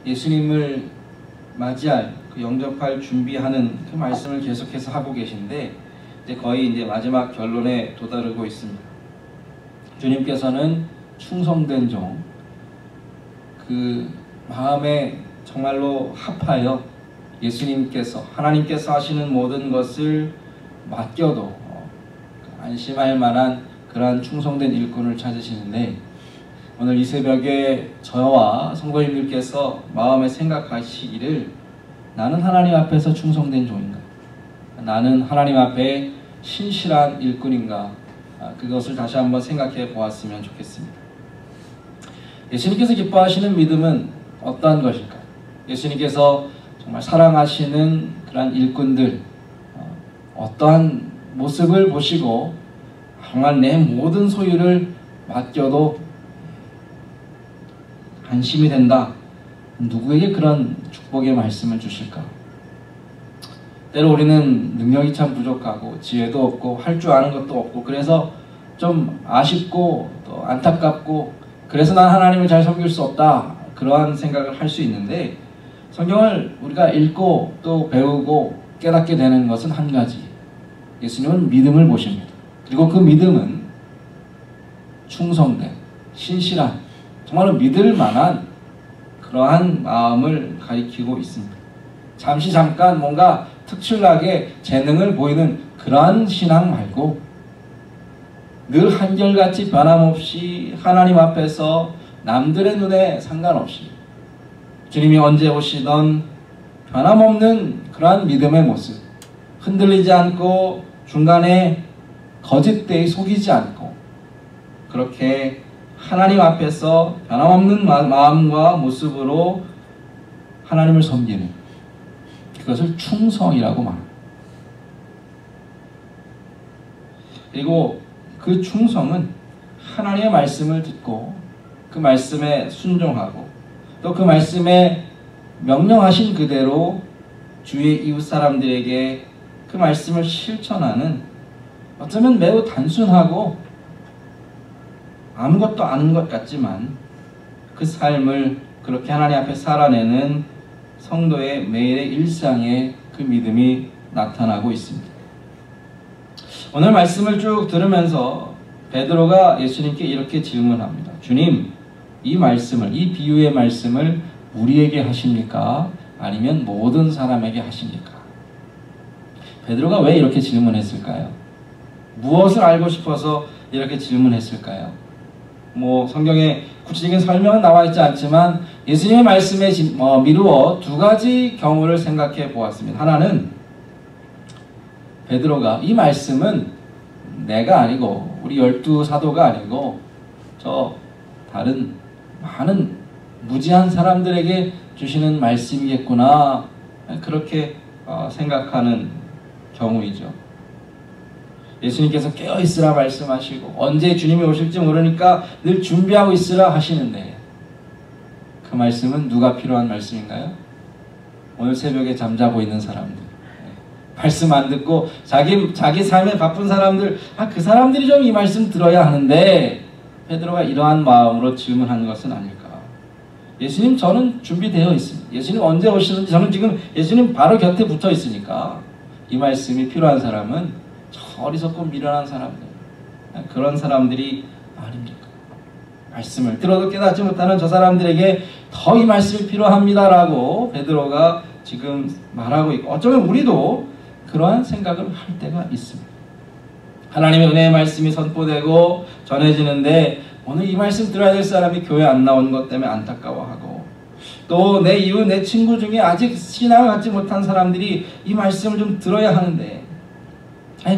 예수님을 맞이할, 영접할 준비하는 그 말씀을 계속해서 하고 계신데 이제 거의 이제 마지막 결론에 도달하고 있습니다. 주님께서는 충성된 종, 그 마음에 정말로 합하여 예수님께서, 하나님께서 하시는 모든 것을 맡겨도 안심할 만한 그러한 충성된 일꾼을 찾으시는데, 오늘 이 새벽에 저와 성도님들께서 마음에 생각하시기를, 나는 하나님 앞에서 충성된 종인가? 나는 하나님 앞에 신실한 일꾼인가? 그것을 다시 한번 생각해 보았으면 좋겠습니다. 예수님께서 기뻐하시는 믿음은 어떠한 것일까요? 예수님께서 정말 사랑하시는 그러한 일꾼들, 어떠한 모습을 보시고 정말 내 모든 소유를 맡겨도 안심이 된다, 누구에게 그런 축복의 말씀을 주실까? 때로 우리는 능력이 참 부족하고 지혜도 없고 할 줄 아는 것도 없고, 그래서 좀 아쉽고 또 안타깝고, 그래서 난 하나님을 잘 섬길 수 없다, 그러한 생각을 할 수 있는데, 성경을 우리가 읽고 또 배우고 깨닫게 되는 것은 한 가지, 예수님은 믿음을 보십니다. 그리고 그 믿음은 충성된, 신실한, 정말로 믿을 만한 그러한 마음을 가리키고 있습니다. 잠깐 뭔가 특출나게 재능을 보이는 그러한 신앙 말고, 늘 한결같이 변함없이 하나님 앞에서 남들의 눈에 상관없이 주님이 언제 오시던 변함없는 그러한 믿음의 모습, 흔들리지 않고 중간에 거짓되이 속이지 않고, 그렇게 하나님 앞에서 변함없는 마음과 모습으로 하나님을 섬기는, 그것을 충성이라고 말합니다. 그리고 그 충성은 하나님의 말씀을 듣고 그 말씀에 순종하고, 또 그 말씀에 명령하신 그대로 주위의 이웃 사람들에게 그 말씀을 실천하는, 어쩌면 매우 단순하고 아무것도 아닌 것 같지만 그 삶을 그렇게 하나님 앞에 살아내는 성도의 매일의 일상에 그 믿음이 나타나고 있습니다. 오늘 말씀을 쭉 들으면서 베드로가 예수님께 이렇게 질문합니다. 주님, 이 말씀을, 이 비유의 말씀을 우리에게 하십니까? 아니면 모든 사람에게 하십니까? 베드로가 왜 이렇게 질문했을까요? 무엇을 알고 싶어서 이렇게 질문했을까요? 성경에 구체적인 설명은 나와 있지 않지만 예수님의 말씀에 미루어 두 가지 경우를 생각해 보았습니다. 하나는 베드로가 이 말씀은 내가 아니고 우리 12사도가 아니고 저 다른 많은 무지한 사람들에게 주시는 말씀이겠구나, 그렇게 생각하는 경우이죠. 예수님께서 깨어있으라 말씀하시고 언제 주님이 오실지 모르니까 늘 준비하고 있으라 하시는데, 그 말씀은 누가 필요한 말씀인가요? 오늘 새벽에 잠자고 있는 사람들, 말씀 안 듣고 자기 삶에 바쁜 사람들, 그 사람들이 좀 이 말씀 들어야 하는데, 베드로가 이러한 마음으로 질문하는 것은 아닐까? 예수님, 저는 준비되어 있습니다. 예수님 언제 오시는지, 저는 지금 예수님 바로 곁에 붙어 있으니까 이 말씀이 필요한 사람은 저 어리석고 미련한 사람들, 그런 사람들이 아닙니까? 말씀을 들어도 깨닫지 못하는 저 사람들에게 더 이 말씀이 필요합니다라고 베드로가 지금 말하고 있고, 어쩌면 우리도 그러한 생각을 할 때가 있습니다. 하나님의 은혜의 말씀이 선포되고 전해지는데 오늘 이 말씀 들어야 될 사람이 교회 안 나온 것 때문에 안타까워하고, 또 내 이웃, 내 친구 중에 아직 신앙을 갖지 못한 사람들이 이 말씀을 좀 들어야 하는데,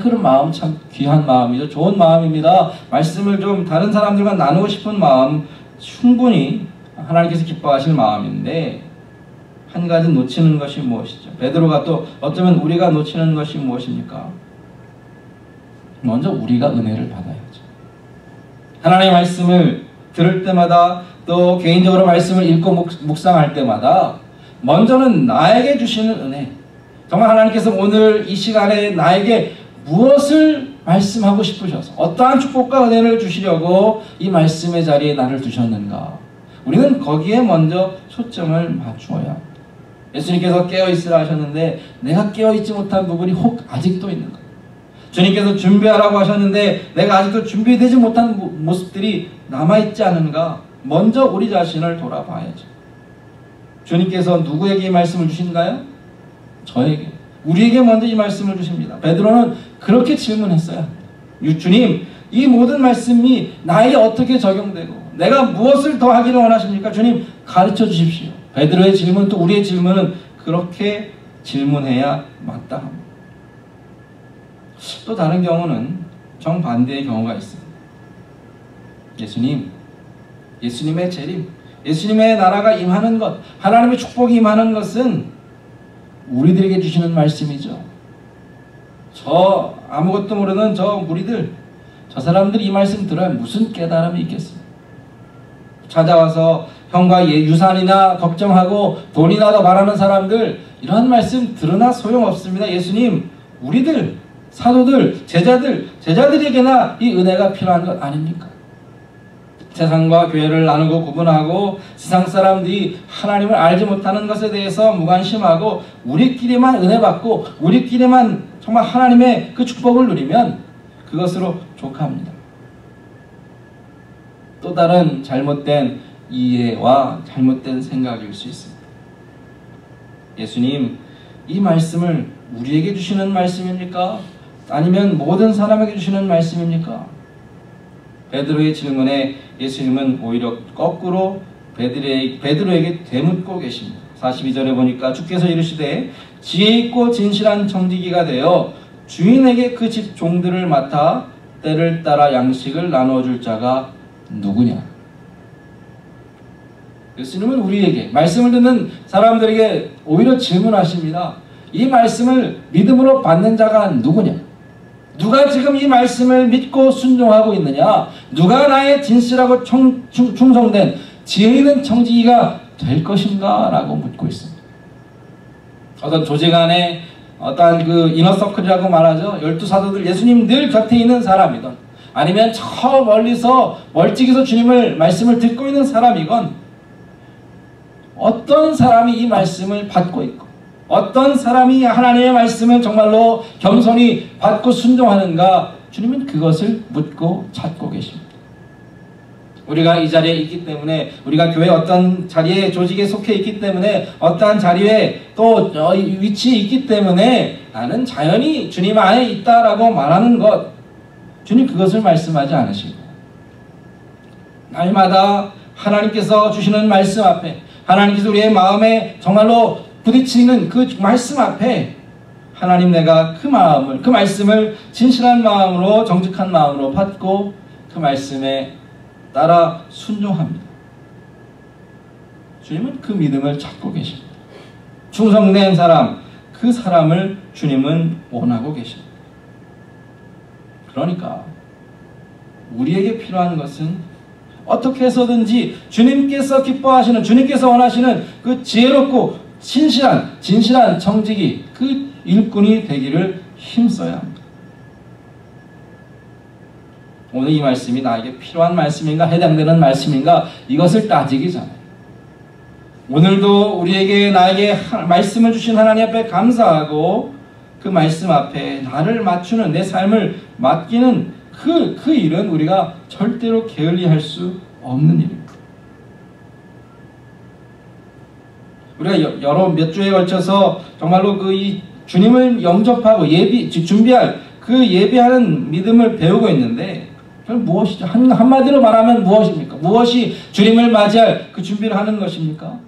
그런 마음 참 귀한 마음이죠. 좋은 마음입니다. 말씀을 좀 다른 사람들과 나누고 싶은 마음, 충분히 하나님께서 기뻐하실 마음인데, 한 가지 놓치는 것이 무엇이죠? 베드로가 또 어쩌면 우리가 놓치는 것이 무엇입니까? 먼저 우리가 은혜를 받아야죠. 하나님의 말씀을 들을 때마다, 또 개인적으로 말씀을 읽고 묵상할 때마다 먼저는 나에게 주시는 은혜, 정말 하나님께서 오늘 이 시간에 나에게 무엇을 말씀하고 싶으셔서 어떠한 축복과 은혜를 주시려고 이 말씀의 자리에 나를 두셨는가, 우리는 거기에 먼저 초점을 맞추어야 합니다. 예수님께서 깨어있으라 하셨는데 내가 깨어있지 못한 부분이 혹 아직도 있는 거예요. 주님께서 준비하라고 하셨는데 내가 아직도 준비되지 못한 모습들이 남아있지 않은가? 먼저 우리 자신을 돌아봐야죠. 주님께서 누구에게 이 말씀을 주신가요? 저에게. 우리에게 먼저 이 말씀을 주십니다. 베드로는 그렇게 질문했어요. 주님, 이 모든 말씀이 나에게 어떻게 적용되고 내가 무엇을 더 하기를 원하십니까? 주님, 가르쳐 주십시오. 베드로의 질문, 또 우리의 질문은 그렇게 질문해야 마땅합니다. 또 다른 경우는 정반대의 경우가 있습니다. 예수님, 예수님의 재림, 예수님의 나라가 임하는 것, 하나님의 축복이 임하는 것은 우리들에게 주시는 말씀이죠. 저 아무것도 모르는 저 무리들, 저 사람들이 이 말씀 들어야 무슨 깨달음이 있겠습니까? 찾아와서 형과 유산이나 걱정하고 돈이나 더 바라는 사람들, 이런 말씀 들으나 소용없습니다. 예수님, 우리들, 사도들, 제자들에게나 이 은혜가 필요한 것 아닙니까? 세상과 교회를 나누고 구분하고 세상 사람들이 하나님을 알지 못하는 것에 대해서 무관심하고 우리끼리만 은혜 받고 우리끼리만 정말 하나님의 그 축복을 누리면 그것으로 족합니다. 또 다른 잘못된 이해와 잘못된 생각일 수 있습니다. 예수님, 이 말씀을 우리에게 주시는 말씀입니까? 아니면 모든 사람에게 주시는 말씀입니까? 베드로의 질문에 예수님은 오히려 거꾸로 베드로에게 되묻고 계십니다. 42절에 보니까 주께서 이르시되 지혜 있고 진실한 정직이가 되어 주인에게 그 집 종들을 맡아 때를 따라 양식을 나누어 줄 자가 누구냐? 예수님은 우리에게, 말씀을 듣는 사람들에게 오히려 질문하십니다. 이 말씀을 믿음으로 받는 자가 누구냐? 누가 지금 이 말씀을 믿고 순종하고 있느냐? 누가 나의 진실하고 충성된 지혜 있는 정직이가 될 것인가? 라고 묻고 있습니다. 어떤 조직 안에 어떤 그 이너서클이라고 말하죠. 12사도들, 예수님 늘 곁에 있는 사람이건 아니면 저 멀리서 멀찍이서 주님을 말씀을 듣고 있는 사람이건 어떤 사람이 이 말씀을 받고 있고 어떤 사람이 하나님의 말씀을 정말로 겸손히 받고 순종하는가? 주님은 그것을 묻고 찾고 계십니다. 우리가 이 자리에 있기 때문에, 우리가 교회 어떤 자리에, 조직에 속해 있기 때문에, 어떠한 자리에 또 위치에 있기 때문에 나는 자연히 주님 안에 있다라고 말하는 것, 주님 그것을 말씀하지 않으시고 날마다 하나님께서 주시는 말씀 앞에, 하나님께서 우리의 마음에 정말로 부딪히는 그 말씀 앞에 하나님, 내가 그 마음을, 그 말씀을 진실한 마음으로, 정직한 마음으로 받고 그 말씀에 따라 순종합니다. 주님은 그 믿음을 찾고 계십니다. 충성된 사람, 그 사람을 주님은 원하고 계십니다. 그러니까 우리에게 필요한 것은 어떻게 해서든지 주님께서 기뻐하시는, 주님께서 원하시는 그 지혜롭고 진실한 정직이 그 일꾼이 되기를 힘써야 합니다. 오늘 이 말씀이 나에게 필요한 말씀인가, 해당되는 말씀인가, 이것을 따지기 전에 오늘도 우리에게, 나에게 말씀을 주신 하나님 앞에 감사하고 그 말씀 앞에 나를 맞추는, 내 삶을 맡기는 그 일은 우리가 절대로 게을리할 수 없는 일입니다. 우리가 몇 주에 걸쳐서 정말로 이 주님을 영접하고 준비할 그 예비하는 믿음을 배우고 있는데, 그럼 무엇이죠? 한마디로 말하면 무엇입니까? 무엇이 주님을 맞이할 그 준비를 하는 것입니까?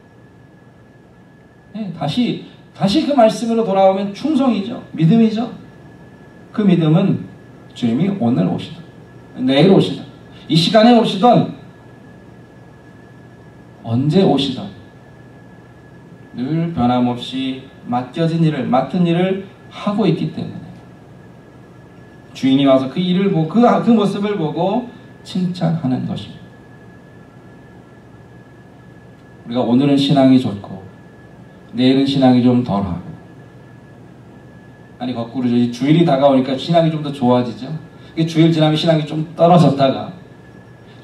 네, 다시 그 말씀으로 돌아오면 충성이죠. 믿음이죠. 그 믿음은 주님이 오늘 오시든 내일 오시든 이 시간에 오시든 언제 오시든 늘 변함없이 맡은 일을 하고 있기 때문에 주인이 와서 그 일을 보고 그 모습을 보고 칭찬하는 것입니다. 우리가 오늘은 신앙이 좋고 내일은 신앙이 좀 덜하고, 아니 거꾸로 주일이 다가오니까 신앙이 좀 더 좋아지죠. 주일 지나면 신앙이 좀 떨어졌다가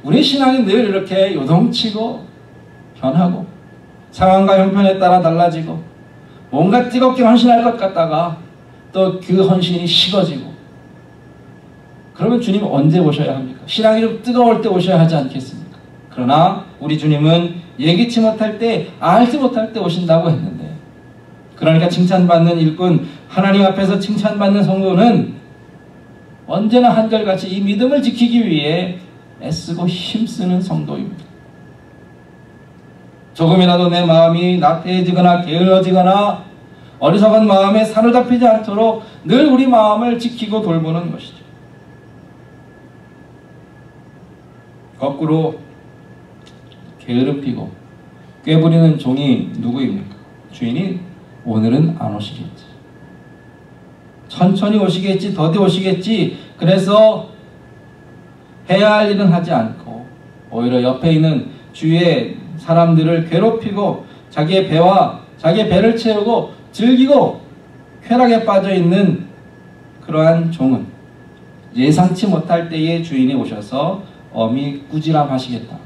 우리 신앙이 늘 이렇게 요동치고 변하고 상황과 형편에 따라 달라지고 뭔가 뜨겁게 헌신할 것 같다가 또 그 헌신이 식어지고 그러면 주님 언제 오셔야 합니까? 신앙이 좀 뜨거울 때 오셔야 하지 않겠습니까? 그러나 우리 주님은 예기치 못할 때 알지 못할 때 오신다고 했는데 그러니까 칭찬받는 일꾼 하나님 앞에서 칭찬받는 성도는 언제나 한결같이 이 믿음을 지키기 위해 애쓰고 힘쓰는 성도입니다. 조금이라도 내 마음이 나태해지거나 게을러지거나 어리석은 마음에 사로잡히지 않도록 늘 우리 마음을 지키고 돌보는 것이죠. 거꾸로 게으름 피고 꾀부리는 종이 누구입니까? 주인이 오늘은 안 오시겠지. 천천히 오시겠지. 더디 오시겠지. 그래서 해야 할 일은 하지 않고 오히려 옆에 있는 주위의 사람들을 괴롭히고 자기의 배를 채우고 즐기고 쾌락에 빠져있는 그러한 종은 예상치 못할 때에 주인이 오셔서 엄히 꾸지람하시겠다.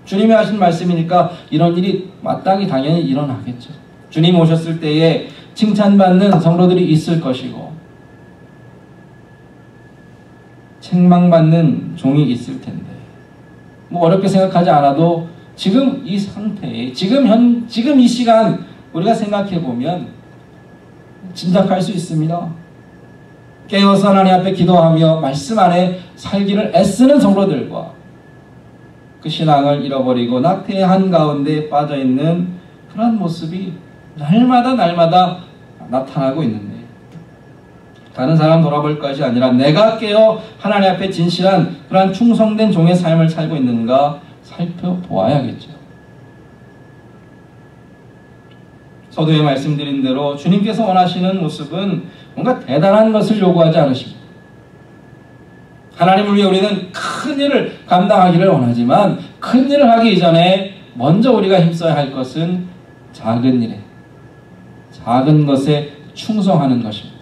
주님이 하신 말씀이니까 이런 일이 마땅히 당연히 일어나겠죠. 주님 오셨을 때에 칭찬받는 성도들이 있을 것이고 책망받는 종이 있을 텐데 뭐 어렵게 생각하지 않아도 지금 이 상태에 지금 이 시간 우리가 생각해 보면 짐작할 수 있습니다. 깨어서 하나님 앞에 기도하며 말씀 안에 살기를 애쓰는 성도들과 그 신앙을 잃어버리고 나태한 가운데 빠져있는 그런 모습이 날마다 나타나고 있는데 다른 사람 돌아볼 것이 아니라 내가 깨어 하나님 앞에 진실한 그러한 충성된 종의 삶을 살고 있는가 살펴보아야겠죠. 서두에 말씀드린 대로 주님께서 원하시는 모습은 뭔가 대단한 것을 요구하지 않으십니다. 하나님을 위해 우리는 큰 일을 감당하기를 원하지만 큰 일을 하기 이전에 먼저 우리가 힘써야 할 것은 작은 일에 작은 것에 충성하는 것입니다.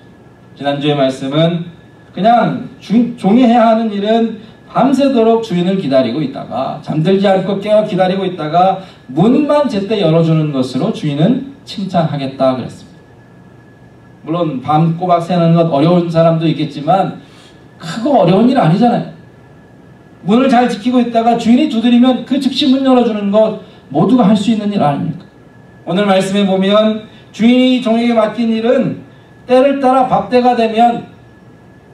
지난주의 말씀은 그냥 종이 해야 하는 일은 밤새도록 주인을 기다리고 있다가 잠들지 않고 깨어 기다리고 있다가 문만 제때 열어주는 것으로 주인은 칭찬하겠다 그랬습니다. 물론 밤 꼬박 새는 것 어려운 사람도 있겠지만 크고 어려운 일 아니잖아요. 문을 잘 지키고 있다가 주인이 두드리면 그 즉시 문 열어주는 것 모두가 할 수 있는 일 아닙니까? 오늘 말씀에 보면 주인이 종에게 맡긴 일은 때를 따라 밥때가 되면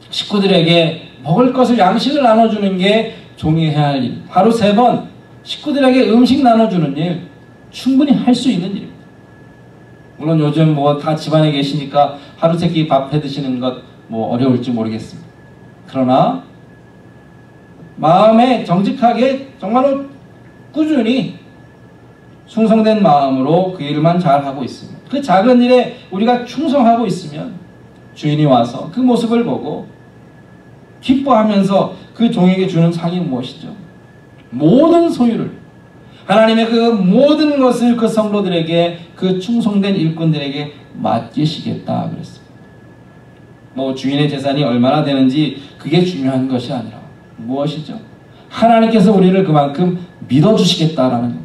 식구들에게 먹을 것을 양식을 나눠주는 게 종이 해야 할 일. 하루 3번 식구들에게 음식 나눠주는 일 충분히 할 수 있는 일입니다. 물론 요즘 뭐 다 집안에 계시니까 하루 3끼 밥 해드시는 것 뭐 어려울지 모르겠습니다. 그러나 마음에 정직하게 정말로 꾸준히 충성된 마음으로 그 일만 잘하고 있으면 그 작은 일에 우리가 충성하고 있으면 주인이 와서 그 모습을 보고 기뻐하면서 그 종에게 주는 상이 무엇이죠? 모든 소유를 하나님의 그 모든 것을 그 성도들에게 그 충성된 일꾼들에게 맡기시겠다 그랬습니다. 뭐 주인의 재산이 얼마나 되는지 그게 중요한 것이 아니라 무엇이죠? 하나님께서 우리를 그만큼 믿어주시겠다라는 겁니다.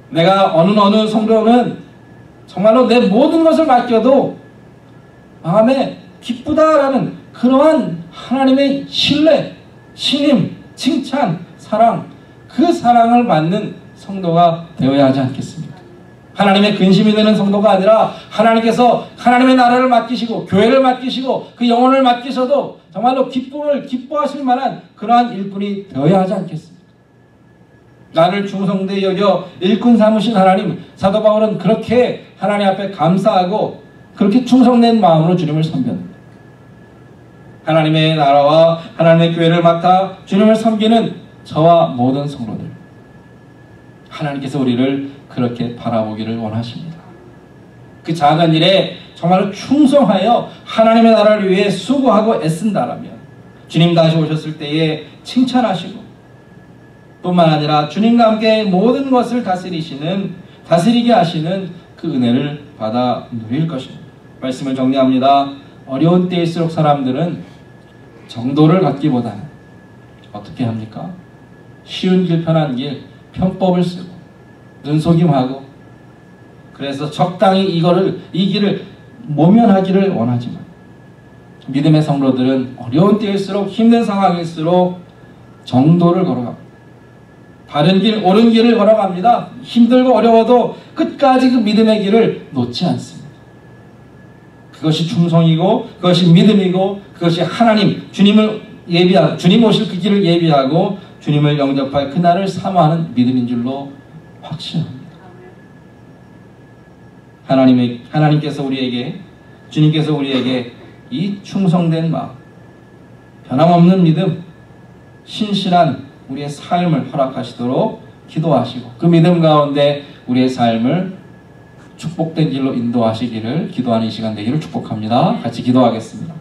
내가 어느 성도는 정말로 내 모든 것을 맡겨도 마음에 기쁘다라는 그러한 하나님의 신뢰, 신임, 칭찬, 사랑 그 사랑을 받는 성도가 되어야 하지 않겠습니까? 하나님의 근심이 되는 성도가 아니라 하나님께서 하나님의 나라를 맡기시고 교회를 맡기시고 그 영혼을 맡기셔도 정말로 기뻐하실 만한 그러한 일꾼이 되어야 하지 않겠습니까? 나를 충성되이 여겨 일꾼 삼으신 하나님, 사도 바울은 그렇게 하나님 앞에 감사하고 그렇게 충성된 마음으로 주님을 섬깁니다. 하나님의 나라와 하나님의 교회를 맡아 주님을 섬기는 저와 모든 성도들, 하나님께서 우리를 그렇게 바라보기를 원하십니다. 그 작은 일에 정말로 충성하여 하나님의 나라를 위해 수고하고 애쓴다라면 주님 다시 오셨을 때에 칭찬하시고 뿐만 아니라 주님과 함께 모든 것을 다스리게 하시는 그 은혜를 받아 누릴 것입니다. 말씀을 정리합니다. 어려운 때일수록 사람들은 정도를 갖기보다는 어떻게 합니까? 쉬운 길, 편한 길, 편법을 쓰고 눈속임하고 그래서 적당히 이 길을 모면하기를 원하지만 믿음의 성도들은 어려운 때일수록 힘든 상황일수록 정도를 걸어갑니다. 바른 길, 옳은 길을 걸어갑니다. 힘들고 어려워도 끝까지 그 믿음의 길을 놓지 않습니다. 그것이 충성이고 그것이 믿음이고 그것이 하나님, 주님 오실 그 길을 예비하고 주님을 영접할 그날을 사모하는 믿음인 줄로 확신합니다. 하나님께서 주님께서 우리에게 이 충성된 마음, 변함없는 믿음, 신실한 우리의 삶을 허락하시도록 기도하시고 그 믿음 가운데 우리의 삶을 축복된 길로 인도하시기를 기도하는 이 시간 되기를 축복합니다. 같이 기도하겠습니다.